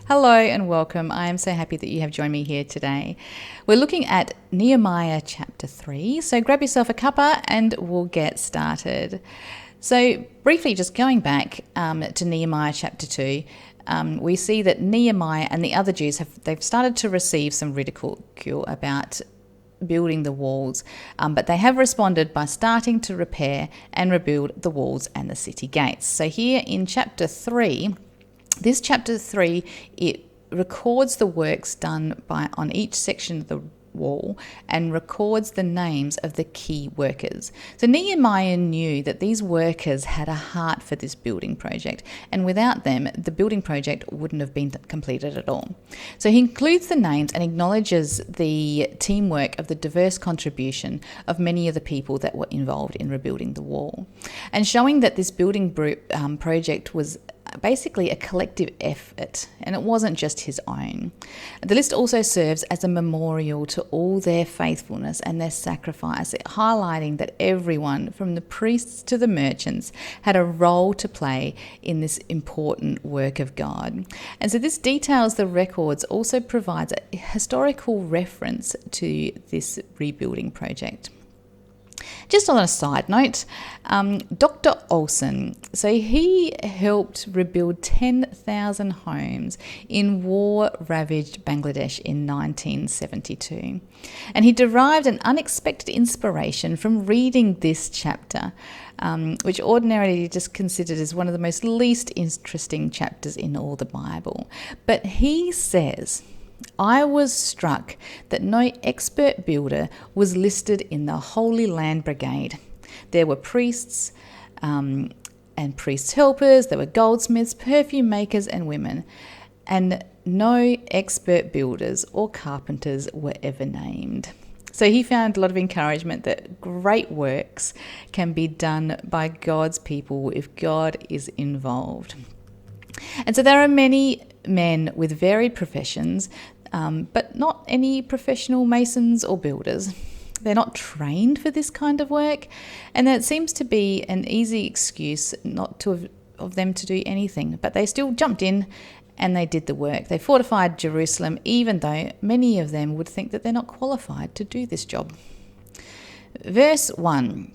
Hello and welcome. I am so happy that you have joined me here today. We're looking at Nehemiah chapter 3. So grab yourself a cuppa and we'll get started. So briefly, just going back to Nehemiah chapter 2, we see that Nehemiah and the other Jews they've started to receive some ridicule about building the walls, but they have responded by starting to repair and rebuild the walls and the city gates. So here in chapter 3, this chapter 3, it records the works done on each section of the wall and records the names of the key workers. So Nehemiah knew that these workers had a heart for this building project, and without them, the building project wouldn't have been completed at all. So he includes the names and acknowledges the teamwork of the diverse contribution of many of the people that were involved in rebuilding the wall, and showing that this building project was basically a collective effort, and it wasn't just his own. The list also serves as a memorial to all their faithfulness and their sacrifice, highlighting that everyone, from the priests to the merchants, had a role to play in this important work of God. And so this details the records, also provides a historical reference to this rebuilding project. Just on a side note, Dr. Olson, so he helped rebuild 10,000 homes in war-ravaged Bangladesh in 1972. And he derived an unexpected inspiration from reading this chapter, which ordinarily just considered as one of the most least interesting chapters in all the Bible. But he says, "I was struck that no expert builder was listed in the Holy Land Brigade. There were priests and priests' helpers, there were goldsmiths, perfume makers and women, and no expert builders or carpenters were ever named." So he found a lot of encouragement that great works can be done by God's people if God is involved. And so there are many men with varied professions, but not any professional masons or builders. They're not trained for this kind of work, and it seems to be an easy excuse not to of them to do anything. But they still jumped in and they did the work. They fortified Jerusalem, even though many of them would think that they're not qualified to do this job. Verse 1.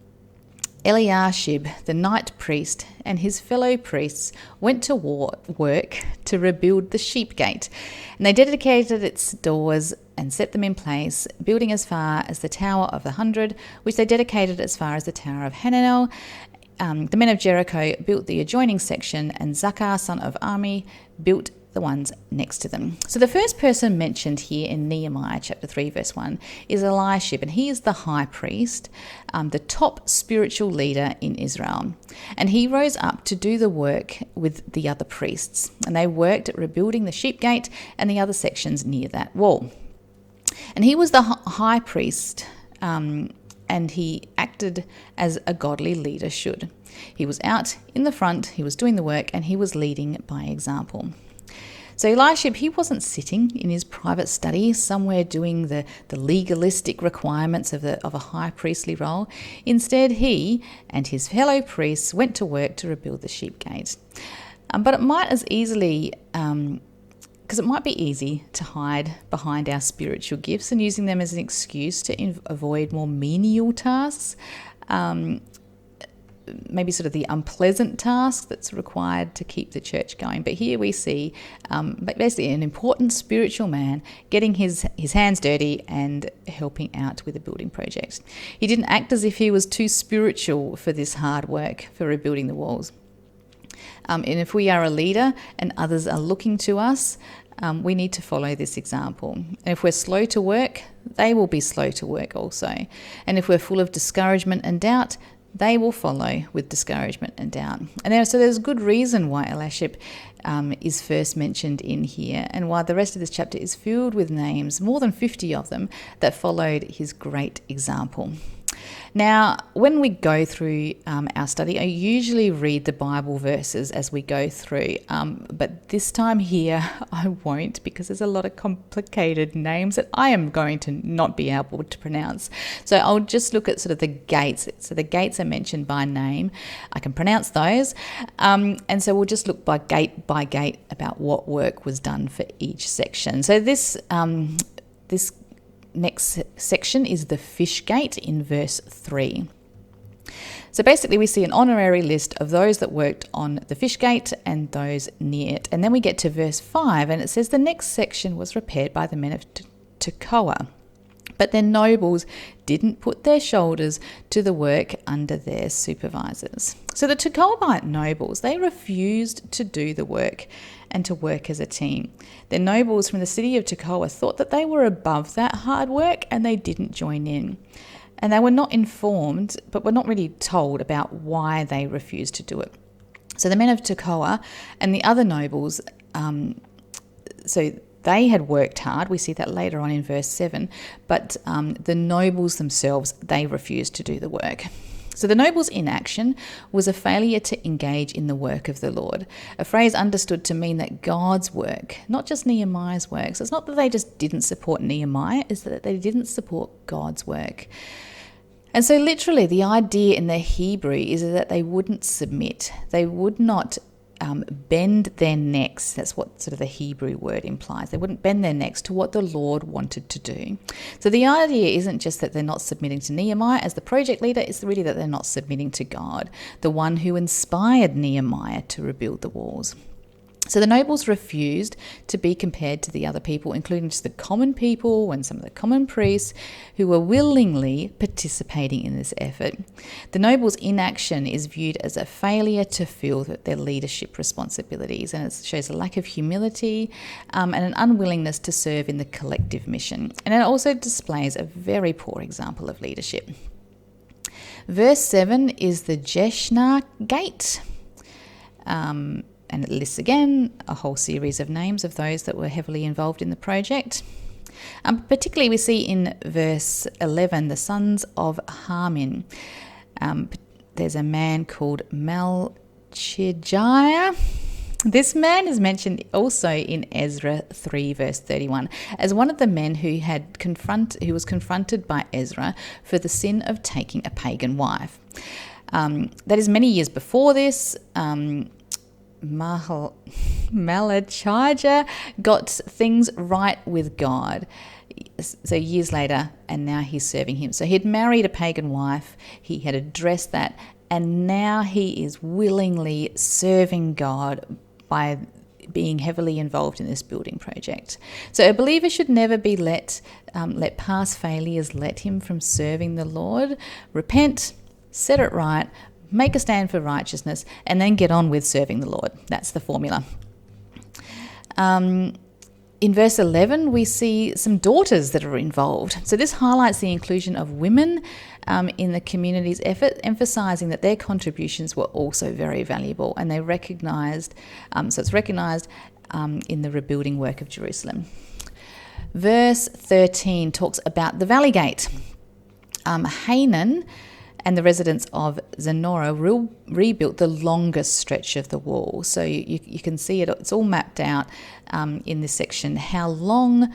Eliashib, the night priest, and his fellow priests went to work to rebuild the sheep gate, and they dedicated its doors and set them in place, building as far as the Tower of the 100, which they dedicated as far as the Tower of Hananel. The men of Jericho built the adjoining section, and Zakkar, son of Ami, built the ones next to them. So the first person mentioned here in Nehemiah chapter 3 verse 1 is Eliashib, and he is the high priest, the top spiritual leader in Israel. And he rose up to do the work with the other priests, and they worked at rebuilding the sheep gate and the other sections near that wall. And he was the high priest, and he acted as a godly leader should. He was out in the front, he was doing the work, and he was leading by example. So Eliashib, he wasn't sitting in his private study somewhere doing the legalistic requirements of a high priestly role. Instead, he and his fellow priests went to work to rebuild the sheep gate. But it might as easily, because it might be easy to hide behind our spiritual gifts and using them as an excuse to avoid more menial tasks, maybe sort of the unpleasant task that's required to keep the church going. But here we see basically an important spiritual man getting his hands dirty and helping out with the building project. He didn't act as if he was too spiritual for this hard work for rebuilding the walls. And if we are a leader and others are looking to us, we need to follow this example. And if we're slow to work, they will be slow to work also. And if we're full of discouragement and doubt, they will follow with discouragement and doubt. And there's good reason why Eliashib is first mentioned in here, and why the rest of this chapter is filled with names, more than 50 of them, that followed his great example. Now, when we go through our study, I usually read the Bible verses as we go through, but this time here I won't, because there's a lot of complicated names that I am going to not be able to pronounce. So I'll just look at sort of the gates. So the gates are mentioned by name. I can pronounce those. And so we'll just look by gate about what work was done for each section. So this next section is the fish gate in verse 3. So basically we see an honorary list of those that worked on the fish gate and those near it. And then we get to verse 5 and it says the next section was repaired by the men of Tekoa. But their nobles didn't put their shoulders to the work under their supervisors. So the Tekoite nobles, they refused to do the work and to work as a team. Their nobles from the city of Tekoa thought that they were above that hard work and they didn't join in. And they were not informed, but were not really told about why they refused to do it. So the men of Tekoa and the other nobles, so they had worked hard. We see that later on in verse 7. But the nobles themselves, they refused to do the work. So the nobles' inaction was a failure to engage in the work of the Lord, a phrase understood to mean that God's work, not just Nehemiah's work. So it's not that they just didn't support Nehemiah, it's that they didn't support God's work. And so literally the idea in the Hebrew is that they wouldn't submit. They would not bend their necks. That's what sort of the Hebrew word implies. They wouldn't bend their necks to what the Lord wanted to do. So the idea isn't just that they're not submitting to Nehemiah as the project leader, it's really that they're not submitting to God, the one who inspired Nehemiah to rebuild the walls. So the nobles refused to be compared to the other people, including just the common people and some of the common priests who were willingly participating in this effort. The nobles' inaction is viewed as a failure to fill their leadership responsibilities, and it shows a lack of humility and an unwillingness to serve in the collective mission. And it also displays a very poor example of leadership. Verse 7 is the Jeshna Gate. And it lists again a whole series of names of those that were heavily involved in the project. Particularly we see in verse 11 the sons of Harmin. There's a man called Malchijiah. This man is mentioned also in Ezra 3 verse 31 as one of the men who was confronted by Ezra for the sin of taking a pagan wife. That is many years before this. Malachijah got things right with God. So years later, and now he's serving him. So he'd married a pagan wife, he had addressed that, and now he is willingly serving God by being heavily involved in this building project. So a believer should never be let past failures let him from serving the Lord. Repent, set it right, make a stand for righteousness, and then get on with serving the Lord. That's the formula. In verse 11, we see some daughters that are involved. So this highlights the inclusion of women in the community's effort, emphasising that their contributions were also very valuable, and they recognised. So it's recognised in the rebuilding work of Jerusalem. Verse 13 talks about the Valley Gate. Hanan and the residents of Zenora rebuilt the longest stretch of the wall. So you can see it, it's all mapped out in this section, how long,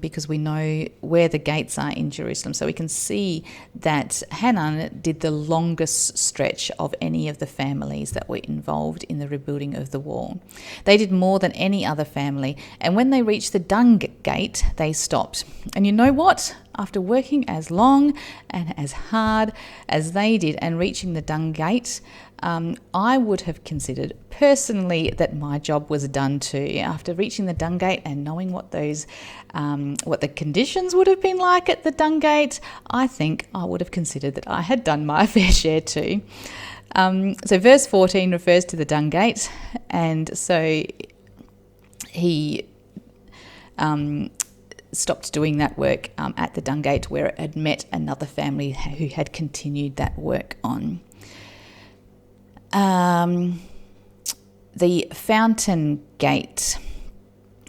because we know where the gates are in Jerusalem. So we can see that Hanan did the longest stretch of any of the families that were involved in the rebuilding of the wall. They did more than any other family. And when they reached the Dung Gate, they stopped. And you know what? After working as long and as hard as they did and reaching the Dung Gate, I would have considered personally that my job was done too. After reaching the Dung Gate and knowing what those, what the conditions would have been like at the Dung Gate, I think I would have considered that I had done my fair share too. So verse 14 refers to the Dung Gate, and so he stopped doing that work at the Dung Gate, where it had met another family who had continued that work on. The Fountain Gate.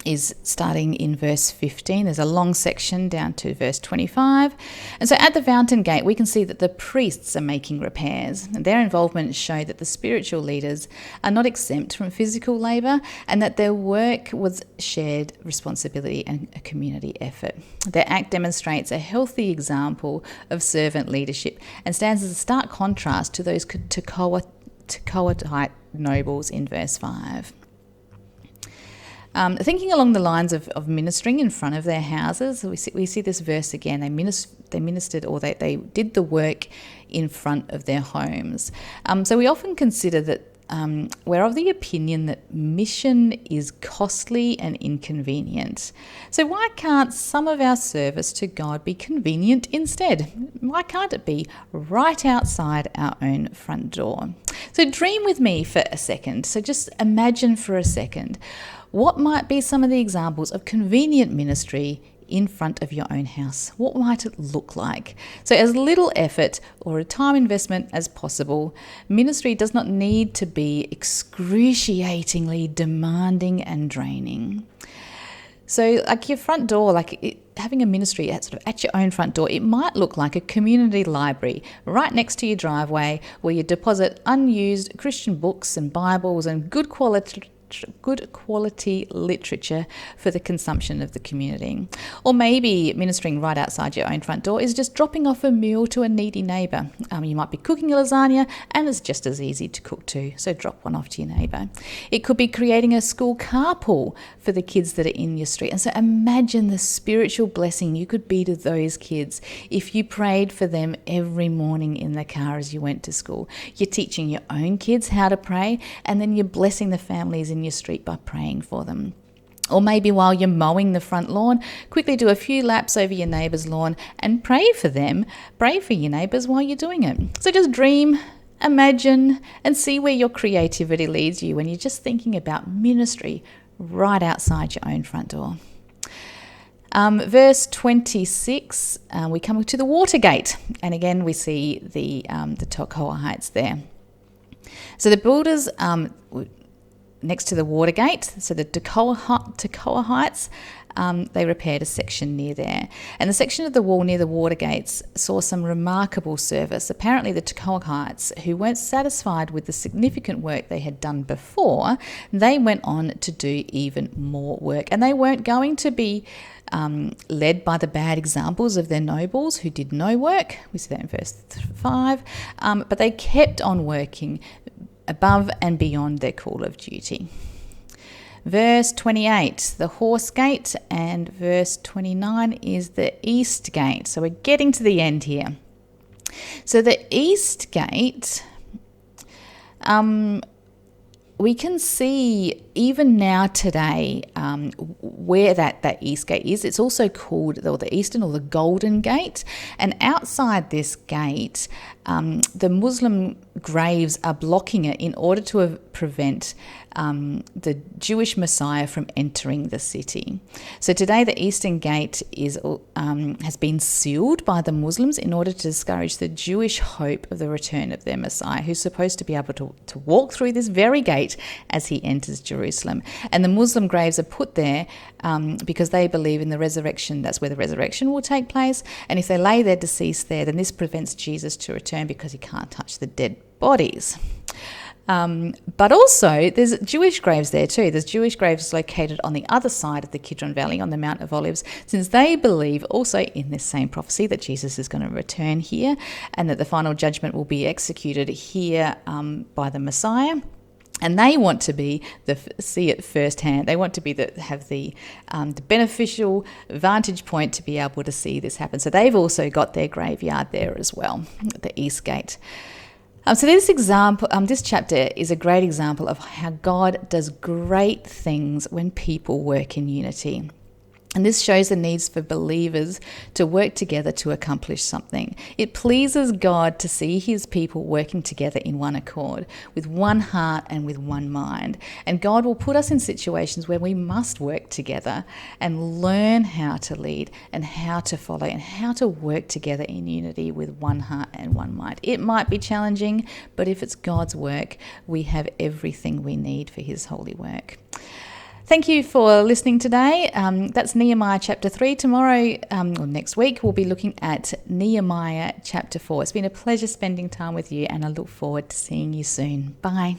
is starting in verse 15. There's a long section down to verse 25. And so at the fountain gate, we can see that the priests are making repairs. And their involvement show that the spiritual leaders are not exempt from physical labour and that their work was shared responsibility and a community effort. Their act demonstrates a healthy example of servant leadership and stands as a stark contrast to those Tekoatite nobles in verse 5. Thinking along the lines of ministering in front of their houses, we see this verse again. They ministered, or they did the work in front of their homes. So we often consider that we're of the opinion that mission is costly and inconvenient. So why can't some of our service to God be convenient instead? Why can't it be right outside our own front door? So dream with me for a second. So just imagine for a second, what might be some of the examples of convenient ministry in front of your own house? What might it look like? So as little effort or a time investment as possible, ministry does not need to be excruciatingly demanding and draining. So like your front door, having a ministry at your own front door, it might look like a community library right next to your driveway where you deposit unused Christian books and Bibles and good quality literature for the consumption of the community. Or maybe ministering right outside your own front door is just dropping off a meal to a needy neighbour. You might be cooking a lasagna and it's just as easy to cook too, so drop one off to your neighbour. It could be creating a school carpool for the kids that are in your street. And so imagine the spiritual blessing you could be to those kids if you prayed for them every morning in the car as you went to school. You're teaching your own kids how to pray, and then you're blessing the families in your street by praying for them. Or maybe while you're mowing the front lawn, quickly do a few laps over your neighbour's lawn and pray for them. Pray for your neighbours while you're doing it. So just dream, imagine, and see where your creativity leads you when you're just thinking about ministry right outside your own front door. Verse 26, we come to the water gate, and again we see the Tekoahites there. So the builders next to the water gate, so the Tekoahites, they repaired a section near there. And the section of the wall near the water gates saw some remarkable service. Apparently the Tekoahites, who weren't satisfied with the significant work they had done before, they went on to do even more work. And they weren't going to be led by the bad examples of their nobles who did no work. We see that in verse 5. But they kept on working above and beyond their call of duty. Verse 28, the horse gate, and verse 29 is the east gate. So we're getting to the end here. So the east gate, we can see even now today where that east gate is. It's also called the eastern or the golden gate. And outside this gate, the Muslim graves are blocking it in order to prevent the Jewish Messiah from entering the city. So today the eastern gate has been sealed by the Muslims in order to discourage the Jewish hope of the return of their Messiah, who's supposed to be able to walk through this very gate as he enters Jerusalem. And the Muslim graves are put there because they believe in the resurrection. That's where the resurrection will take place. And if they lay their deceased there, then this prevents Jesus to return because he can't touch the dead bodies. But also there's Jewish graves there too. There's Jewish graves located on the other side of the Kidron Valley on the Mount of Olives, since they believe also in this same prophecy that Jesus is going to return here and that the final judgment will be executed here by the Messiah. And they want to see it firsthand. They want to have the beneficial vantage point to be able to see this happen. So they've also got their graveyard there as well, the East Gate. So this chapter is a great example of how God does great things when people work in unity. And this shows the needs for believers to work together to accomplish something. It pleases God to see his people working together in one accord, with one heart and with one mind. And God will put us in situations where we must work together and learn how to lead and how to follow and how to work together in unity with one heart and one mind. It might be challenging, but if it's God's work, we have everything we need for his holy work. Thank you for listening today. That's Nehemiah chapter 3. Tomorrow, or next week, we'll be looking at Nehemiah chapter 4. It's been a pleasure spending time with you, and I look forward to seeing you soon. Bye.